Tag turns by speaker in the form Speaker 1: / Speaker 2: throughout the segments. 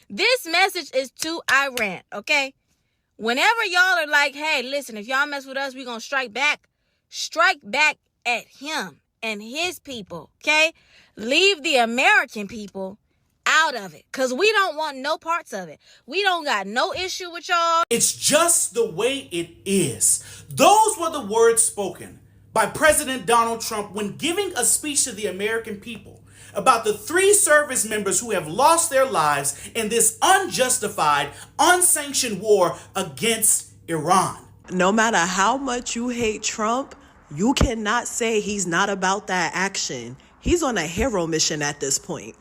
Speaker 1: This message is to Iran, okay? Whenever y'all are like, hey, listen, if y'all mess with us, we're going to strike back at him and his people, okay? Leave the American people out of it, because we don't want no parts of it. We don't got no issue with y'all.
Speaker 2: It's just the way it is. Those were the words spoken by President Donald Trump when giving a speech to the American people about the 3 service members who have lost their lives in this unjustified, unsanctioned war against Iran.
Speaker 3: No matter how much you hate Trump, you cannot say he's not about that action. He's on a hero mission at this point.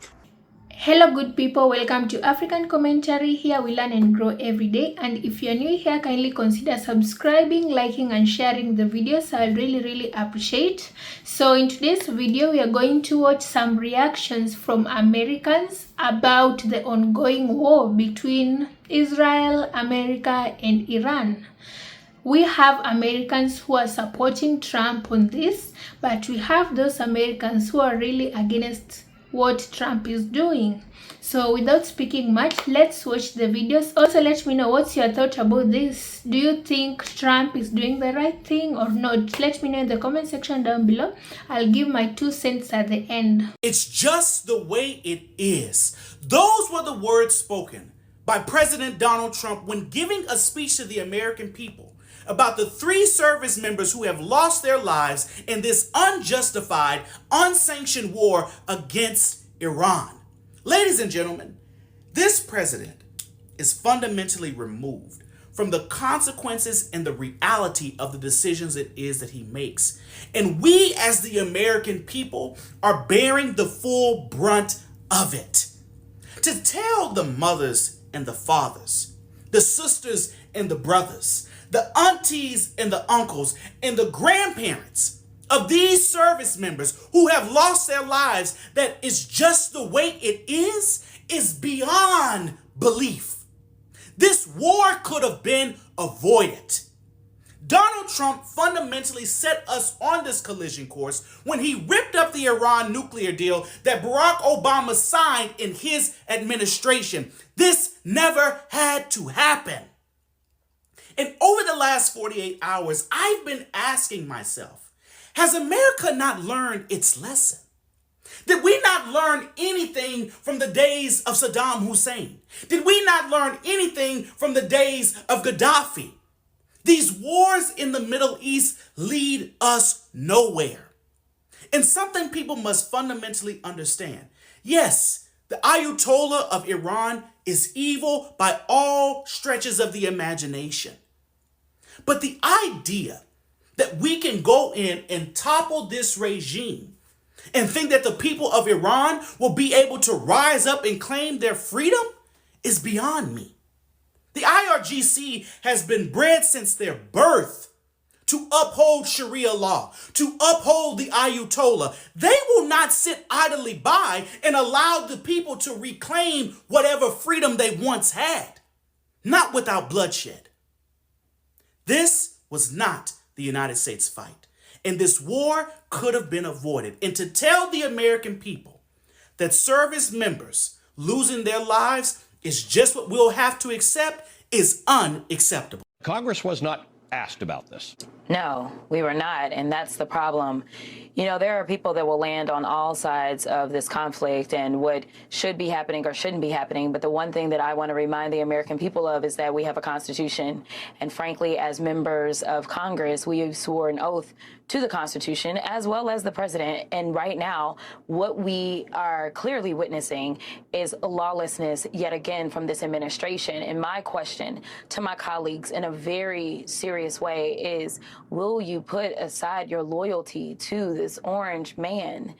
Speaker 4: Hello good people, welcome to African Commentary. Here we learn and grow every day, and if you're new here, kindly consider subscribing, liking and sharing the videos. I'll really appreciate. So in today's video we are going to watch some reactions from Americans about the ongoing war between Israel, America and Iran. We have Americans who are supporting Trump on this, but we have those Americans who are really against what Trump is doing. So without speaking much, let's watch the videos. Also, let me know what's your thought about this. Do you think Trump is doing the right thing or not? Let me know in the comment section down below. I'll give my 2 cents at the end.
Speaker 2: It's just the way it is. Those were the words spoken by President Donald Trump when giving a speech to the American people about the 3 service members who have lost their lives in this unjustified, unsanctioned war against Iran. Ladies and gentlemen, this president is fundamentally removed from the consequences and the reality of the decisions it is that he makes. And we as the American people are bearing the full brunt of it. To tell the mothers and the fathers, the sisters and the brothers, the aunties and the uncles and the grandparents of these service members who have lost their lives that it's just the way it is beyond belief. This war could have been avoided. Donald Trump fundamentally set us on this collision course when he ripped up the Iran nuclear deal that Barack Obama signed in his administration. This never had to happen. And over the last 48 hours, I've been asking myself, has America not learned its lesson? Did we not learn anything from the days of Saddam Hussein? Did we not learn anything from the days of Gaddafi? These wars in the Middle East lead us nowhere. And something people must fundamentally understand. Yes, the Ayatollah of Iran is evil by all stretches of the imagination. But the idea that we can go in and topple this regime and think that the people of Iran will be able to rise up and claim their freedom is beyond me. The IRGC has been bred since their birth to uphold Sharia law, to uphold the Ayatollah. They will not sit idly by and allow the people to reclaim whatever freedom they once had, not without bloodshed. This was not the United States fight, and this war could have been avoided. And to tell the American people that service members losing their lives is just what we'll have to accept is unacceptable.
Speaker 5: Congress was not asked about this.
Speaker 6: No, we were not, and that's the problem. You know, there are people that will land on all sides of this conflict and what should be happening or shouldn't be happening, but the one thing that I want to remind the American people of is that we have a Constitution, and frankly, as members of Congress, we have sworn an oath to the Constitution as well as the president, and right now, what we are clearly witnessing is lawlessness yet again from this administration, and my question to my colleagues in a very serious way is, will you put aside your loyalty to this orange man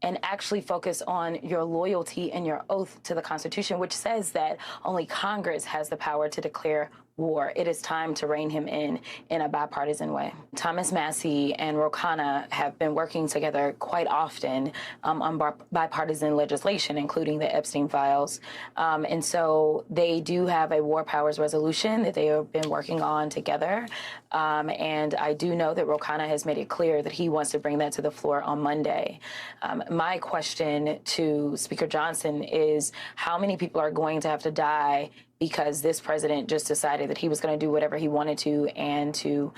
Speaker 6: and actually focus on your loyalty and your oath to the Constitution, which says that only Congress has the power to declare war. It is time to rein him in a bipartisan way. Thomas Massie and Ro Khanna have been working together quite often on bipartisan legislation, including the Epstein files. And so they do have a war powers resolution that they have been working on together. And I do know that Ro Khanna has made it clear that he wants to bring that to the floor on Monday. My question to Speaker Johnson is, how many people are going to have to die because this president just decided that he was going to do whatever he wanted to and to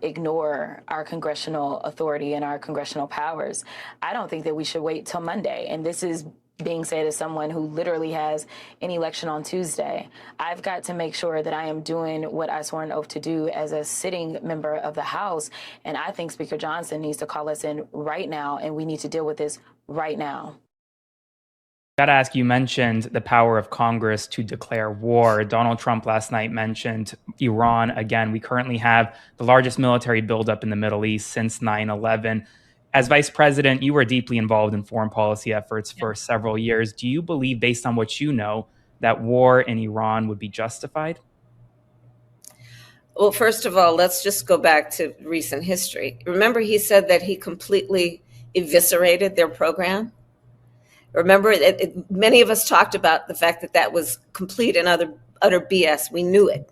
Speaker 6: ignore our congressional authority and our congressional powers? I don't think that we should wait till Monday. And this is being said as someone who literally has an election on Tuesday. I've got to make sure that I am doing what I swore an oath to do as a sitting member of the House. And I think Speaker Johnson needs to call us in right now, and we need to deal with this right now.
Speaker 7: Got to ask, you mentioned the power of Congress to declare war. Donald Trump last night mentioned Iran again. We currently have the largest military buildup in the Middle East since 9/11. As vice president, you were deeply involved in foreign policy efforts for several years. Do you believe, based on what you know, that war in Iran would be justified?
Speaker 8: Well, first of all, let's just go back to recent history. Remember, he said that he completely eviscerated their program? Remember, many of us talked about the fact that that was complete and utter BS. We knew it.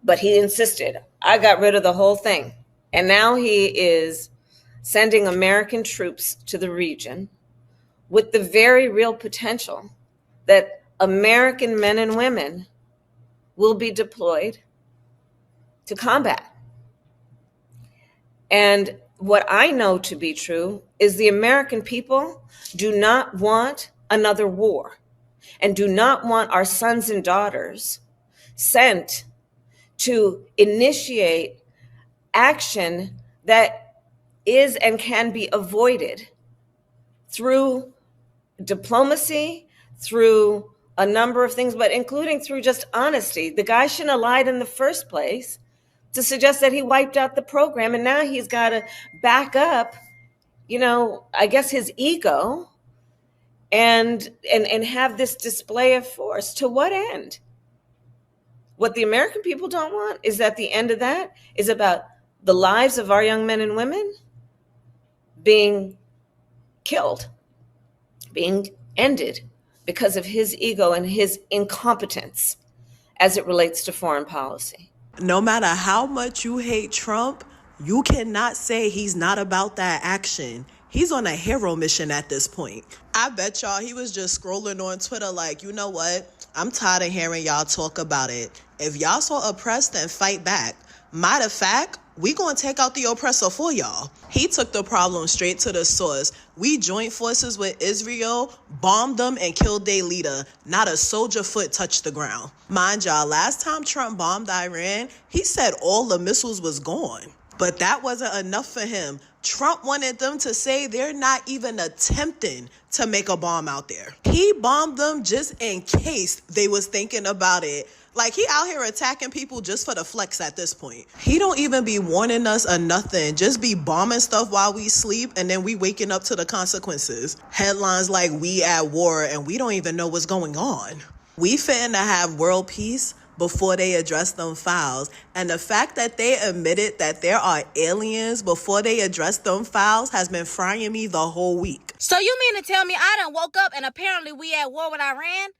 Speaker 8: But he insisted, I got rid of the whole thing. And now he is sending American troops to the region with the very real potential that American men and women will be deployed to combat. And what I know to be true is the American people do not want another war and do not want our sons and daughters sent to initiate action that is and can be avoided through diplomacy, through a number of things, but including through just honesty. The guy shouldn't have lied in the first place to suggest that he wiped out the program, and now he's got to back up, I guess his ego and have this display of force. To what end? What the American people don't want is that the end of that is about the lives of our young men and women being killed, being ended because of his ego and his incompetence as it relates to foreign policy.
Speaker 3: No matter how much you hate Trump, you cannot say he's not about that action. He's on a hero mission at this point. I bet y'all he was just scrolling on Twitter like, you know what? I'm tired of hearing y'all talk about it. If y'all so oppressed, then fight back. Matter of fact, we gonna take out the oppressor for y'all. He took the problem straight to the source. We joined forces with Israel, bombed them, and killed their leader. Not a soldier foot touched the ground. Mind y'all, last time Trump bombed Iran, he said all the missiles was gone. But that wasn't enough for him. Trump wanted them to say they're not even attempting to make a bomb out there. He bombed them just in case they was thinking about it. Like, he out here attacking people just for the flex at this point. He don't even be warning us or nothing. Just be bombing stuff while we sleep, and then we waking up to the consequences. Headlines like we at war, and we don't even know what's going on. We finna have world peace before they address them files. And the fact that they admitted that there are aliens before they address them files has been frying me the whole week.
Speaker 1: So you mean to tell me I done woke up and apparently we at war with Iran?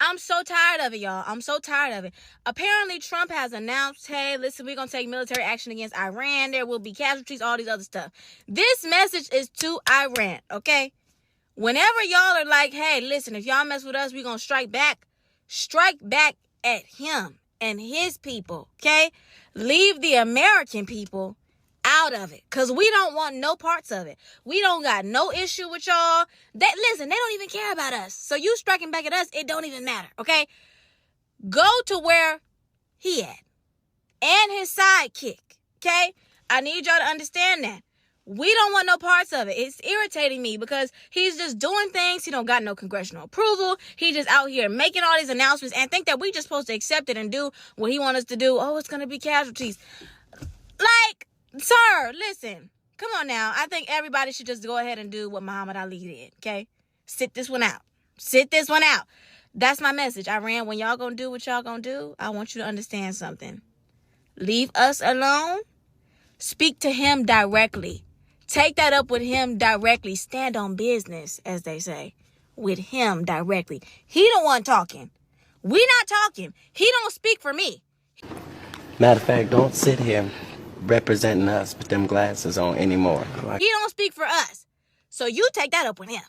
Speaker 1: I'm so tired of it, y'all. I'm so tired of it. Apparently, Trump has announced, hey, listen, we're going to take military action against Iran. There will be casualties, all these other stuff. This message is to Iran, okay? Whenever y'all are like, hey, listen, if y'all mess with us, we're going to strike back at him and his people, okay? Leave the American people out of it, because we don't want no parts of it. We don't got no issue with y'all. Listen, they don't even care about us. So you striking back at us, it don't even matter, okay? Go to where he at and his sidekick, okay? I need y'all to understand that. We don't want no parts of it. It's irritating me because he's just doing things. He don't got no congressional approval. He just out here making all these announcements and think that we just supposed to accept it and do what he wants us to do. Oh, it's going to be casualties. Like, sir, listen. Come on now. I think everybody should just go ahead and do what Muhammad Ali did, okay? Sit this one out. Sit this one out. That's my message. Iran, when y'all gonna do what y'all gonna do, I want you to understand something. Leave us alone. Speak to him directly. Take that up with him directly. Stand on business, as they say, with him directly. He the one talking. We not talking. He don't speak for me.
Speaker 9: Matter of fact, don't sit here representing us with them glasses on anymore.
Speaker 1: He don't speak for us. So you take that up with him.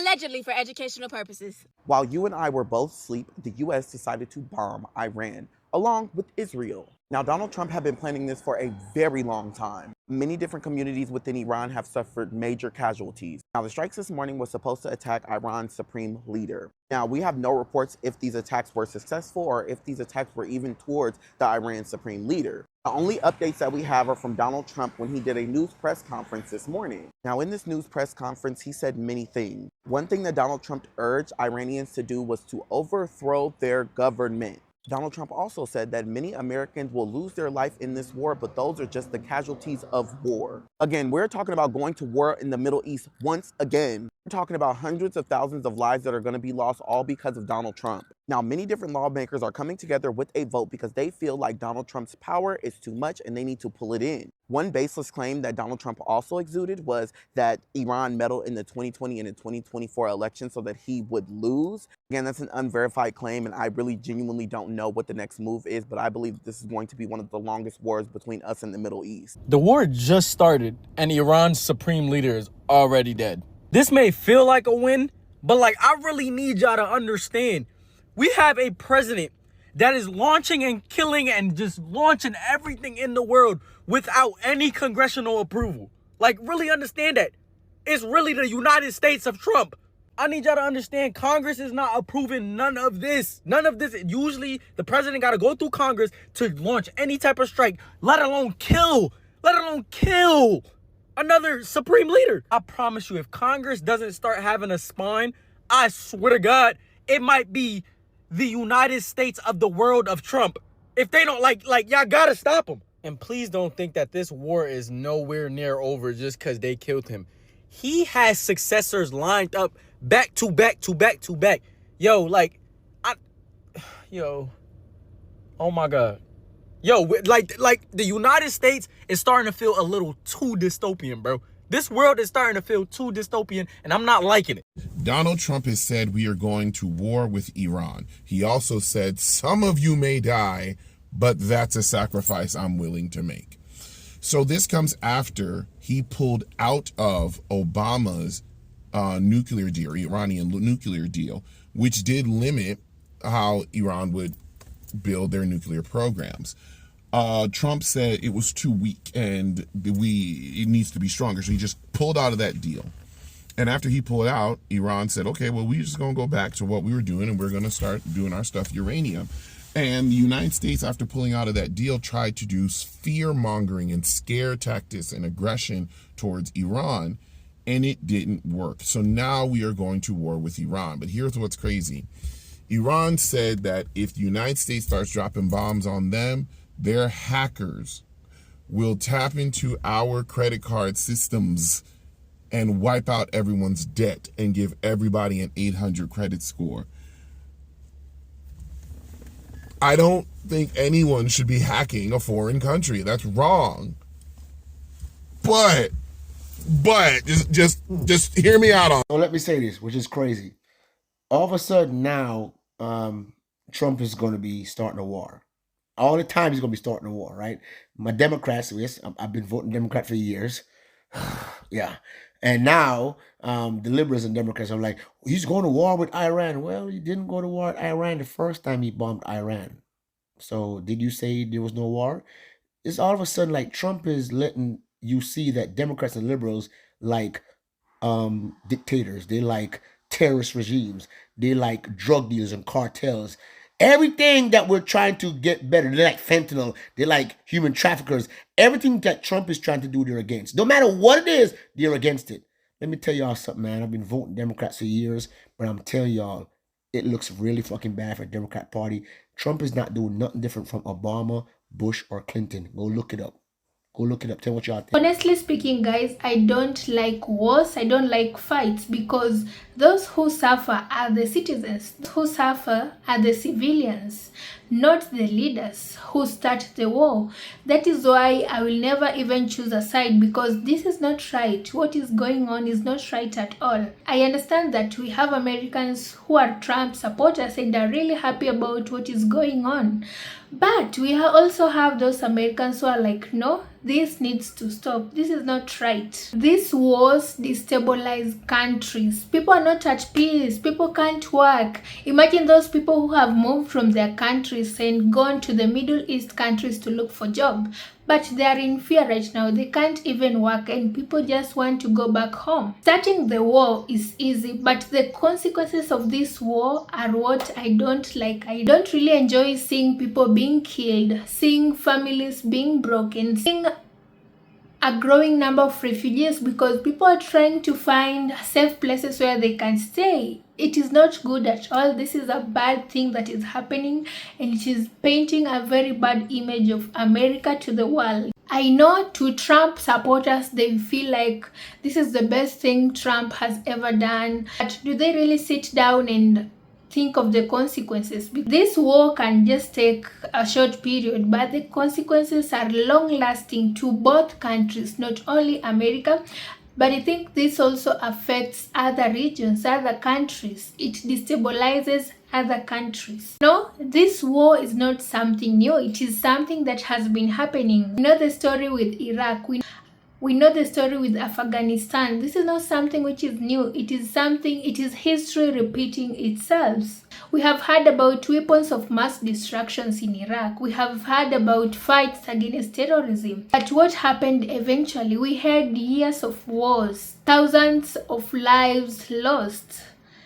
Speaker 1: Allegedly for educational purposes.
Speaker 10: While you and I were both asleep, the U.S. decided to bomb Iran, along with Israel. Now, Donald Trump had been planning this for a very long time. Many different communities within Iran have suffered major casualties. Now, the strikes this morning were supposed to attack Iran's supreme leader. Now, we have no reports if these attacks were successful or if these attacks were even towards the Iran supreme leader. The only updates that we have are from Donald Trump when he did a news press conference this morning. Now, in this news press conference, he said many things. One thing that Donald Trump urged Iranians to do was to overthrow their government. Donald Trump also said that many Americans will lose their life in this war, but those are just the casualties of war. Again, we're talking about going to war in the Middle East once again. We're talking about hundreds of thousands of lives that are going to be lost all because of Donald Trump. Now, many different lawmakers are coming together with a vote because they feel like Donald Trump's power is too much and they need to pull it in. One baseless claim that Donald Trump also exuded was that Iran meddled in the 2020 and the 2024 election so that he would lose. Again, that's an unverified claim, and I really genuinely don't know what the next move is, but I believe this is going to be one of the longest wars between us and the Middle East.
Speaker 11: The war just started, and Iran's supreme leader is already dead. This may feel like a win, but I really need y'all to understand. We have a president that is launching and killing and just launching everything in the world without any congressional approval. Really understand that. It's really the United States of Trump. I need y'all to understand Congress is not approving none of this. None of this. Usually the president got to go through Congress to launch any type of strike, let alone kill another supreme leader. I promise you, if Congress doesn't start having a spine, I swear to God, it might be the United States of the world of Trump. If they don't y'all gotta stop him. And please don't think that this war is nowhere near over just because they killed him. He has successors lined up back to back to back to back. Oh my God. The United States is starting to feel a little too dystopian, bro. This world is starting to feel too dystopian, and I'm not liking it.
Speaker 12: Donald Trump has said we are going to war with Iran. He also said some of you may die, but that's a sacrifice I'm willing to make. So this comes after he pulled out of Obama's nuclear deal, Iranian nuclear deal, which did limit how Iran would build their nuclear programs. Trump said it was too weak and it needs to be stronger. So he just pulled out of that deal. And after he pulled out, Iran said, okay, well, we're just going to go back to what we were doing and we're going to start doing our stuff, uranium. And the United States, after pulling out of that deal, tried to do fear mongering and scare tactics and aggression towards Iran, and it didn't work. So now we are going to war with Iran. But here's what's crazy. Iran said that if the United States starts dropping bombs on them, their hackers will tap into our credit card systems and wipe out everyone's debt and give everybody an 800 credit score. I don't think anyone should be hacking a foreign country. That's wrong. But just hear me out on.
Speaker 13: So let me say this, which is crazy. All of a sudden now, Trump is going to be starting a war. All the time he's going to be starting a war, right? My Democrats, yes, I've been voting Democrat for years. Yeah. And now the liberals and Democrats are like, he's going to war with Iran. Well, he didn't go to war with Iran the first time he bombed Iran. So did you say there was no war? It's all of a sudden like Trump is letting you see that Democrats and liberals like dictators. They like terrorist regimes. They like drug dealers and cartels. Everything that we're trying to get better. They like fentanyl. They like human traffickers. Everything that Trump is trying to do, they're against. No matter what it is, they're against it. Let me tell y'all something, man. I've been voting Democrats for years, but I'm telling y'all, it looks really fucking bad for the Democrat Party. Trump is not doing nothing different from Obama, Bush, or Clinton. Go look it up. Go look it up. Tell what y'all think.
Speaker 4: Honestly speaking, guys, I don't like wars. I don't like fights, because those who suffer are the citizens. Those who suffer are the civilians, not the leaders who start the war. That is why I will never even choose a side, because this is not right. What is going on is not right at all. I understand that we have Americans who are Trump supporters and are really happy about what is going on. But we also have those Americans who are like, no, this needs to stop. This is not right. These wars destabilize countries. People are not at peace. People can't work. Imagine those people who have moved from their countries and gone to the Middle East countries to look for job. But they are in fear right now. They can't even work and people just want to go back home. Starting the war is easy, but the consequences of this war are what I don't like. I don't really enjoy seeing people being killed, seeing families being broken, seeing a growing number of refugees, because people are trying to find safe places where they can stay. It is not good at all. This is a bad thing that is happening, and it is painting a very bad image of America to the world. I know to Trump supporters, they feel like this is the best thing Trump has ever done. But do they really sit down and think of the consequences? This war can just take a short period, but the consequences are long lasting to both countries, not only America. But I think this also affects other regions, other countries. It destabilizes other countries. No, this war is not something new. It is something that has been happening. We know the story with Iraq. We know the story with Afghanistan. This is not something which is new. It is history repeating itself. We have heard about weapons of mass destructions in Iraq. We have heard about fights against terrorism. But what happened eventually? We had years of wars, thousands of lives lost,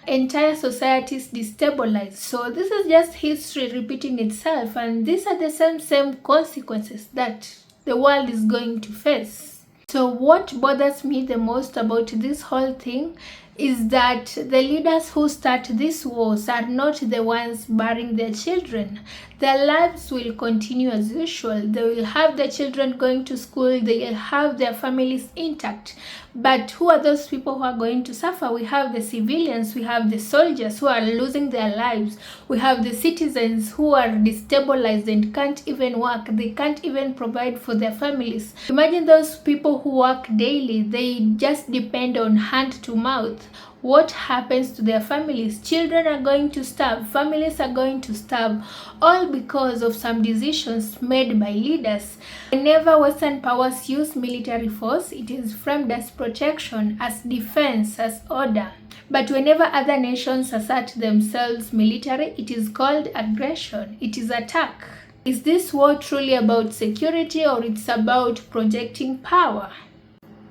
Speaker 4: entire societies destabilized. So this is just history repeating itself, and these are the same consequences that the world is going to face. So what bothers me the most about this whole thing is that the leaders who start these wars are not the ones burying their children. Their lives will continue as usual. They will have their children going to school. They will have their families intact. But who are those people who are going to suffer? We have the civilians. We have the soldiers who are losing their lives. We have the citizens who are destabilized and can't even work. They can't even provide for their families. Imagine those people who work daily. They just depend on hand to mouth. What happens to their families? Children are going to starve. Families are going to starve. All because of some decisions made by leaders. Whenever Western powers use military force, it is framed as protection, as defense, as order. But whenever other nations assert themselves military, it is called aggression. It is attack. Is this war truly about security, or it's about projecting power?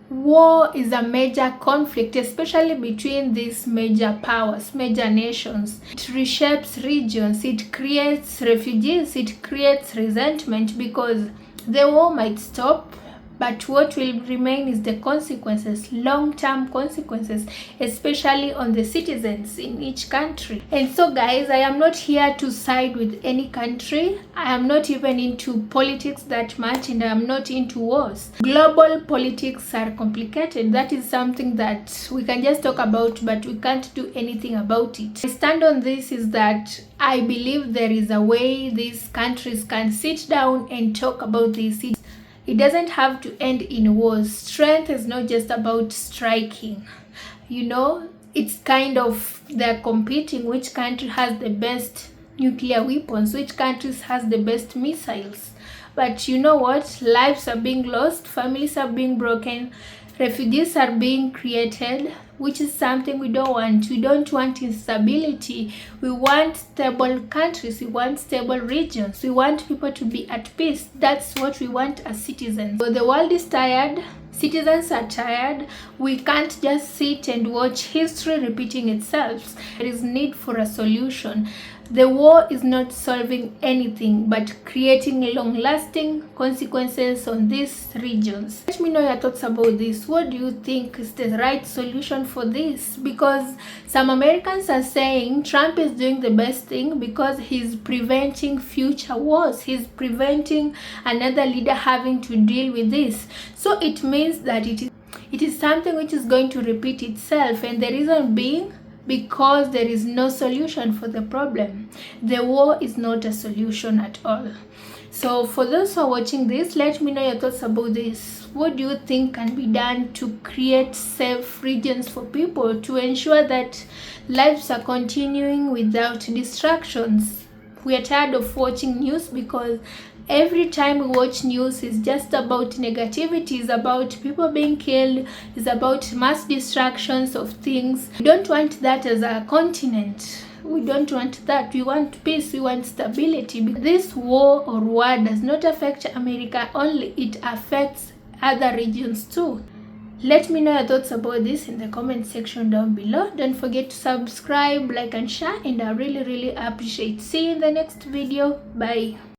Speaker 4: War is a major conflict, especially between these major powers, major nations. It reshapes regions, it creates refugees, it creates resentment, because the war might stop, but what will remain is the consequences, long-term consequences, especially on the citizens in each country. And so guys, I am not here to side with any country. I am not even into politics that much, and I am not into wars. Global politics are complicated. That is something that we can just talk about, but we can't do anything about it. My stand on this is that I believe there is a way these countries can sit down and talk about this. It doesn't have to end in wars. Strength is not just about striking. You know, it's kind of they're competing which country has the best nuclear weapons, which countries has the best missiles. But you know what? Lives are being lost, families are being broken, refugees are being created, which is something we don't want. We don't want instability. We want stable countries. We want stable regions. We want people to be at peace. That's what we want as citizens. So the world is tired. Citizens are tired. We can't just sit and watch history repeating itself. There is need for a solution. The war is not solving anything but creating long-lasting consequences on these regions. Let me know your thoughts about this. What do you think is the right solution for this? Because some Americans are saying Trump is doing the best thing because he's preventing future wars. He's preventing another leader having to deal with this. So it means that it is something which is going to repeat itself, and the reason being because there is no solution for the problem. The war is not a solution at all. So for those who are watching this, let me know your thoughts about this. What do you think can be done to create safe regions for people, to ensure that lives are continuing without distractions? We are tired of watching news because every time we watch news is just about negativity, is about people being killed, is about mass distractions of things. We don't want that as a continent. We don't want that. We want peace, we want stability. This war does not affect America only, it affects other regions too. Let me know your thoughts about this in the comment section down below. Don't forget to subscribe, like and share, and I really appreciate. See you in the next video. Bye.